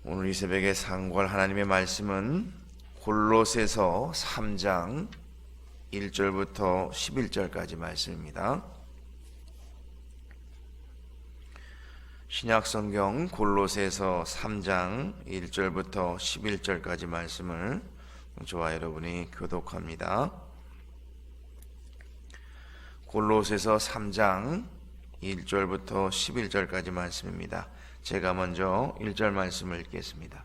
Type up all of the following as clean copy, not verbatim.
오늘 이 새벽에 상고할 하나님의 말씀은 골로새서 3장 1절부터 11절까지 말씀입니다. 신약성경 골로새서 3장 1절부터 11절까지 말씀을 저와 여러분이 교독합니다. 골로새서 3장 1절부터 11절까지 말씀입니다. 제가 먼저 1절 말씀을 읽겠습니다.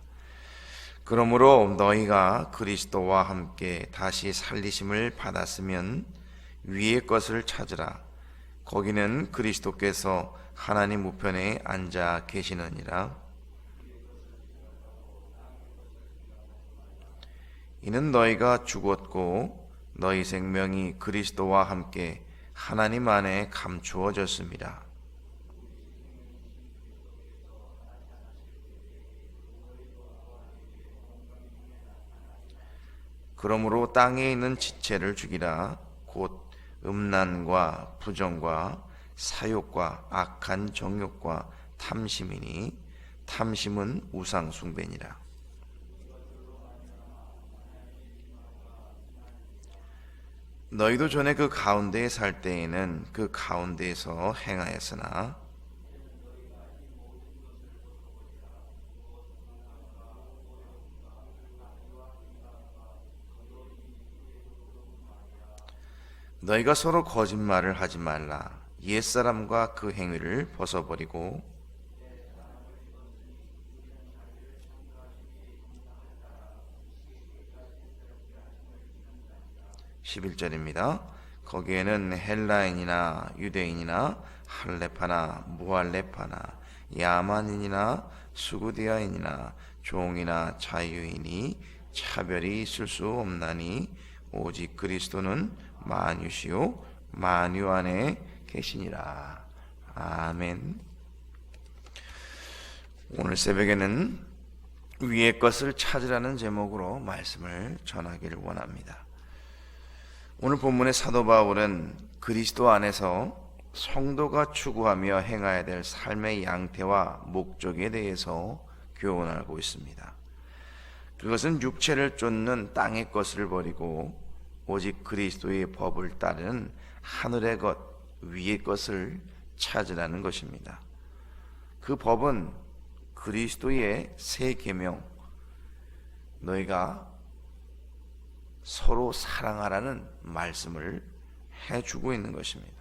그러므로 너희가 그리스도와 함께 다시 살리심을 받았으면 위의 것을 찾으라. 거기는 그리스도께서 하나님 우편에 앉아 계시느니라. 이는 너희가 죽었고 너희 생명이 그리스도와 함께 하나님 안에 감추어졌습니다. 그러므로 땅에 있는 지체를 죽이라. 곧 음란과 부정과 사욕과 악한 정욕과 탐심이니 탐심은 우상 숭배니라. 너희도 전에 그 가운데에 살 때에는 그 가운데에서 행하였으나 너희가 서로 거짓말을 하지 말라. 옛사람과 그 행위를 벗어버리고 11절입니다. 거기에는 헬라인이나 유대인이나 할레파나 무할레파나 야만인이나 수구디아인이나 종이나 자유인이 차별이 있을 수 없나니 오직 그리스도는 만유시요 만유 안에 계시니라. 아멘. 오늘 새벽에는 위의 것을 찾으라는 제목으로 말씀을 전하기를 원합니다. 오늘 본문의 사도 바울은 그리스도 안에서 성도가 추구하며 행해야 될 삶의 양태와 목적에 대해서 교훈하고 있습니다. 그것은 육체를 쫓는 땅의 것을 버리고 오직 그리스도의 법을 따르는 하늘의 것, 위의 것을 찾으라는 것입니다. 그 법은 그리스도의 새 계명, 너희가 서로 사랑하라는 말씀을 해주고 있는 것입니다.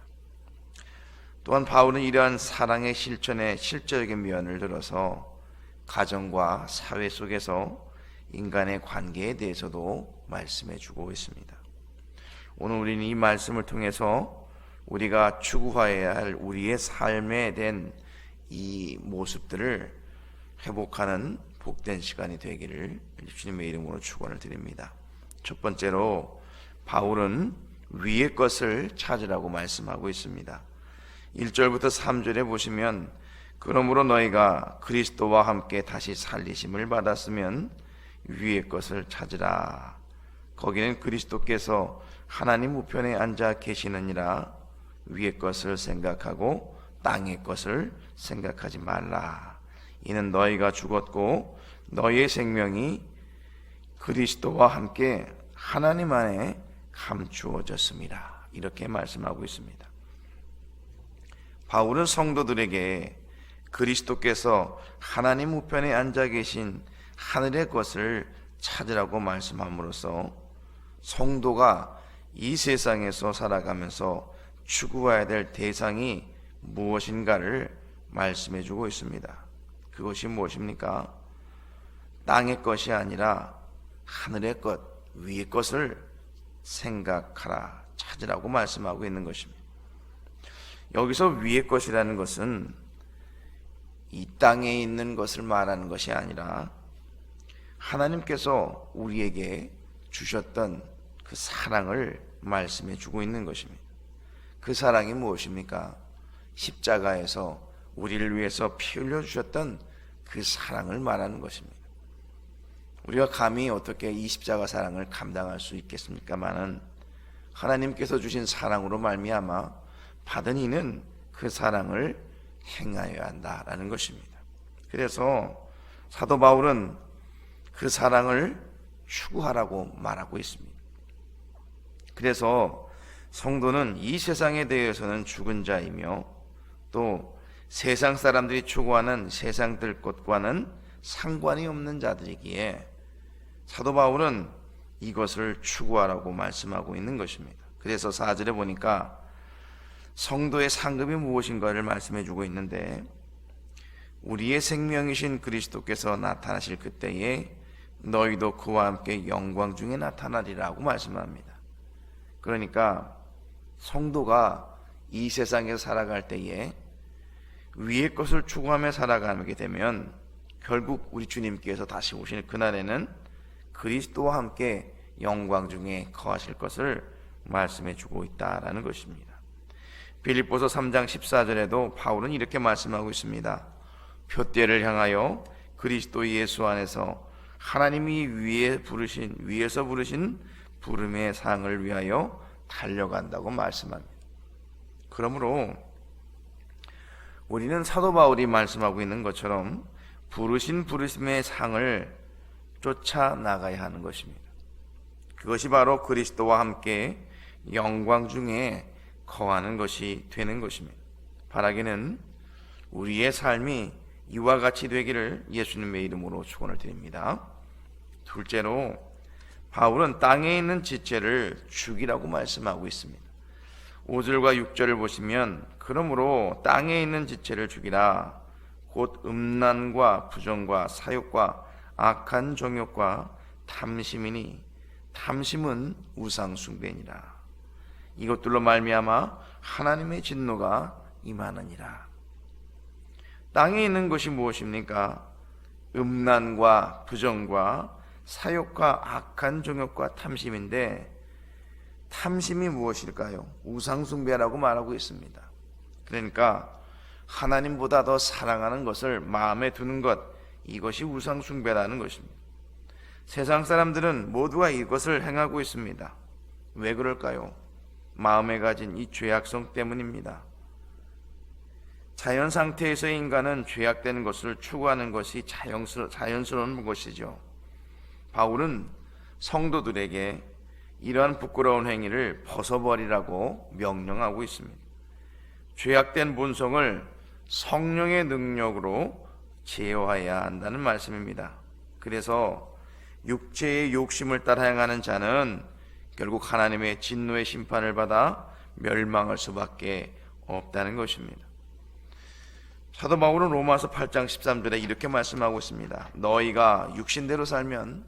또한 바울은 이러한 사랑의 실천의 실제적인 면을 들어서 가정과 사회 속에서 인간의 관계에 대해서도 말씀해주고 있습니다. 오늘 우리는 이 말씀을 통해서 우리가 추구해야 할 우리의 삶에 대한 이 모습들을 회복하는 복된 시간이 되기를 주님의 이름으로 축원을 드립니다. 첫 번째로 바울은 위의 것을 찾으라고 말씀하고 있습니다. 1절부터 3절에 보시면 그러므로 너희가 그리스도와 함께 다시 살리심을 받았으면 위의 것을 찾으라. 거기는 그리스도께서 하나님 우편에 앉아 계시느니라. 위의 것을 생각하고 땅의 것을 생각하지 말라. 이는 너희가 죽었고 너희의 생명이 그리스도와 함께 하나님 안에 감추어졌습니다. 이렇게 말씀하고 있습니다. 바울은 성도들에게 그리스도께서 하나님 우편에 앉아 계신 하늘의 것을 찾으라고 말씀함으로써 성도가 이 세상에서 살아가면서 추구해야 될 대상이 무엇인가를 말씀해 주고 있습니다. 그것이 무엇입니까? 땅의 것이 아니라 하늘의 것, 위의 것을 생각하라, 찾으라고 말씀하고 있는 것입니다. 여기서 위의 것이라는 것은 이 땅에 있는 것을 말하는 것이 아니라 하나님께서 우리에게 주셨던 그 사랑을 말씀해 주고 있는 것입니다. 그 사랑이 무엇입니까? 십자가에서 우리를 위해서 피 흘려 주셨던 그 사랑을 말하는 것입니다. 우리가 감히 어떻게 이 십자가 사랑을 감당할 수 있겠습니까마는 하나님께서 주신 사랑으로 말미암아 받은 이는 그 사랑을 행하여야 한다라는 것입니다. 그래서 사도 바울은 그 사랑을 추구하라고 말하고 있습니다. 그래서 성도는 이 세상에 대해서는 죽은 자이며 또 세상 사람들이 추구하는 세상들 것과는 상관이 없는 자들이기에 사도 바울은 이것을 추구하라고 말씀하고 있는 것입니다. 그래서 4절에 보니까 성도의 상급이 무엇인가를 말씀해 주고 있는데, 우리의 생명이신 그리스도께서 나타나실 그때에 너희도 그와 함께 영광 중에 나타나리라고 말씀합니다. 그러니까 성도가 이 세상에서 살아갈 때에 위의 것을 추구하며 살아가게 되면 결국 우리 주님께서 다시 오실 그날에는 그리스도와 함께 영광 중에 거하실 것을 말씀해 주고 있다라는 것입니다. 빌립보서 3장 14절에도 바울은 이렇게 말씀하고 있습니다. 표대를 향하여 그리스도 예수 안에서 하나님이 위에서 부르신 부름의 상을 위하여 달려간다고 말씀합니다. 그러므로 우리는 사도 바울이 말씀하고 있는 것처럼 부르심의 상을 쫓아 나가야 하는 것입니다. 그것이 바로 그리스도와 함께 영광 중에 거하는 것이 되는 것입니다. 바라기는 우리의 삶이 이와 같이 되기를 예수님의 이름으로 축원을 드립니다. 둘째로 바울은 땅에 있는 지체를 죽이라고 말씀하고 있습니다. 5절과 6절을 보시면 그러므로 땅에 있는 지체를 죽이라, 곧 음란과 부정과 사욕과 악한 정욕과 탐심이니 탐심은 우상 숭배니라. 이것들로 말미암아 하나님의 진노가 임하느니라. 땅에 있는 것이 무엇입니까? 음란과 부정과 사욕과 악한 정욕과 탐심인데, 탐심이 무엇일까요? 우상 숭배라고 말하고 있습니다. 그러니까 하나님보다 더 사랑하는 것을 마음에 두는 것, 이것이 우상 숭배라는 것입니다. 세상 사람들은 모두가 이것을 행하고 있습니다. 왜 그럴까요? 마음에 가진 이 죄악성 때문입니다. 자연 상태에서의 인간은 죄악되는 것을 추구하는 것이 자연스러운 것이죠. 바울은 성도들에게 이러한 부끄러운 행위를 벗어버리라고 명령하고 있습니다. 죄악된 본성을 성령의 능력으로 제어해야 한다는 말씀입니다. 그래서 육체의 욕심을 따라 행하는 자는 결국 하나님의 진노의 심판을 받아 멸망할 수밖에 없다는 것입니다. 사도 바울은 로마서 8장 13절에 이렇게 말씀하고 있습니다. 너희가 육신대로 살면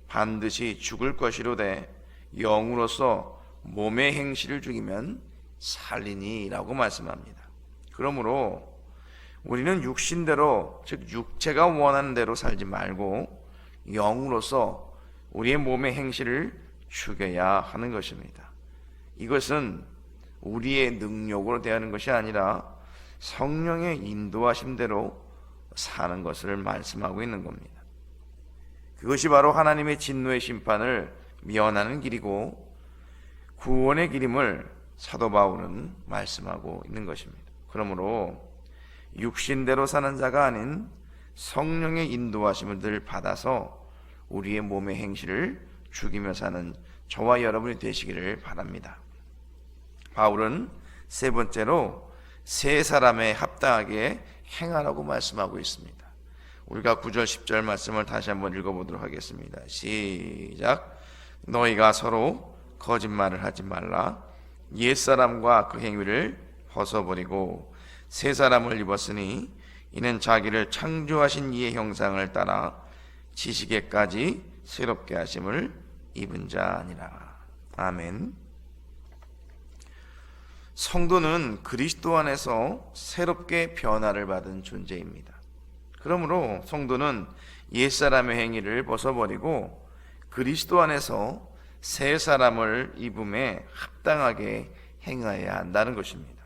반드시 죽을 것이로되 영으로서 몸의 행실을 죽이면 살리니 라고 말씀합니다. 그러므로 우리는 육신대로, 즉 육체가 원하는 대로 살지 말고 영으로서 우리의 몸의 행실을 죽여야 하는 것입니다. 이것은 우리의 능력으로 대하는 것이 아니라 성령의 인도하심대로 사는 것을 말씀하고 있는 겁니다. 그것이 바로 하나님의 진노의 심판을 면하는 길이고 구원의 길임을 사도 바울은 말씀하고 있는 것입니다. 그러므로 육신대로 사는 자가 아닌 성령의 인도하심을 늘 받아서 우리의 몸의 행실을 죽이며 사는 저와 여러분이 되시기를 바랍니다. 바울은 세 번째로 세 사람에 합당하게 행하라고 말씀하고 있습니다. 우리가 9절 10절 말씀을 다시 한번 읽어보도록 하겠습니다. 시작. 너희가 서로 거짓말을 하지 말라. 옛사람과 그 행위를 벗어버리고 새 사람을 입었으니 이는 자기를 창조하신 이의 형상을 따라 지식에까지 새롭게 하심을 입은 자 아니라. 아멘. 성도는 그리스도 안에서 새롭게 변화를 받은 존재입니다. 그러므로 성도는 옛사람의 행위를 벗어버리고 그리스도 안에서 새 사람을 입음에 합당하게 행하여야 한다는 것입니다.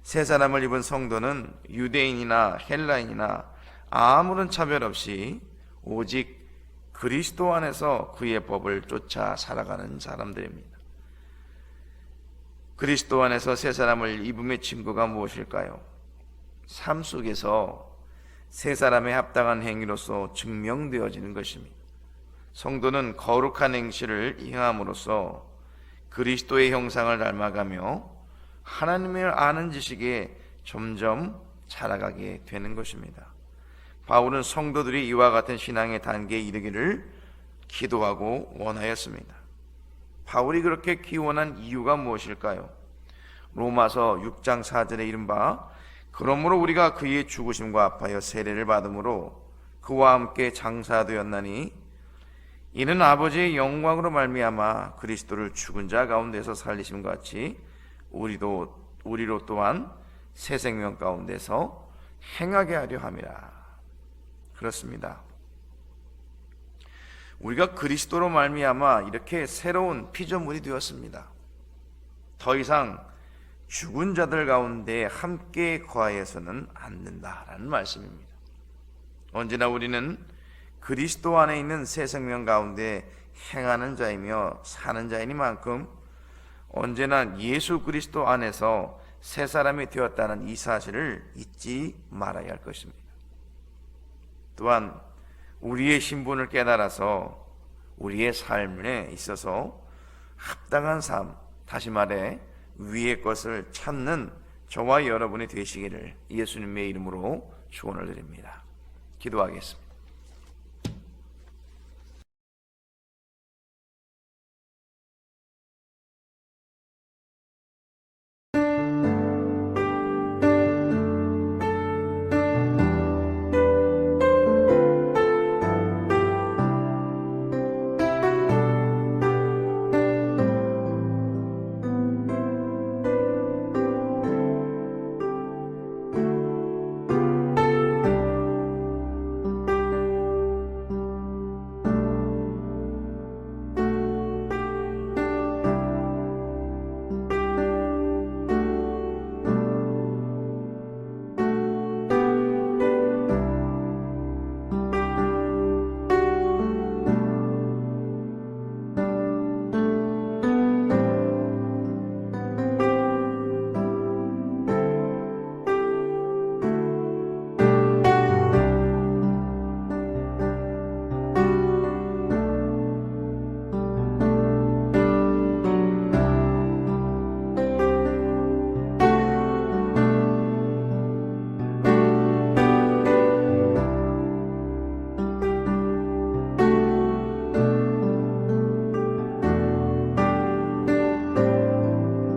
새 사람을 입은 성도는 유대인이나 헬라인이나 아무런 차별 없이 오직 그리스도 안에서 그의 법을 쫓아 살아가는 사람들입니다. 그리스도 안에서 새 사람을 입음의 증거가 무엇일까요? 삶 속에서 새 사람의 합당한 행위로서 증명되어지는 것입니다. 성도는 거룩한 행실을 행함으로써 그리스도의 형상을 닮아가며 하나님을 아는 지식에 점점 자라가게 되는 것입니다. 바울은 성도들이 이와 같은 신앙의 단계에 이르기를 기도하고 원하였습니다. 바울이 그렇게 기원한 이유가 무엇일까요? 로마서 6장 4절에 이른바 그러므로 우리가 그의 죽으심과 합하여 세례를 받음으로 그와 함께 장사되었나니 이는 아버지의 영광으로 말미암아 그리스도를 죽은 자 가운데서 살리심 같이 우리로 또한 새 생명 가운데서 행하게 하려 함이라. 그렇습니다. 우리가 그리스도로 말미암아 이렇게 새로운 피조물이 되었습니다. 더 이상 죽은 자들 가운데 함께 거하여서는 안 된다라는 말씀입니다. 언제나 우리는 그리스도 안에 있는 새 생명 가운데 행하는 자이며 사는 자이니만큼 언제나 예수 그리스도 안에서 새 사람이 되었다는 이 사실을 잊지 말아야 할 것입니다. 또한 우리의 신분을 깨달아서 우리의 삶에 있어서 합당한 삶, 다시 말해 위의 것을 찾는 저와 여러분이 되시기를 예수님의 이름으로 축원을 드립니다. 기도하겠습니다.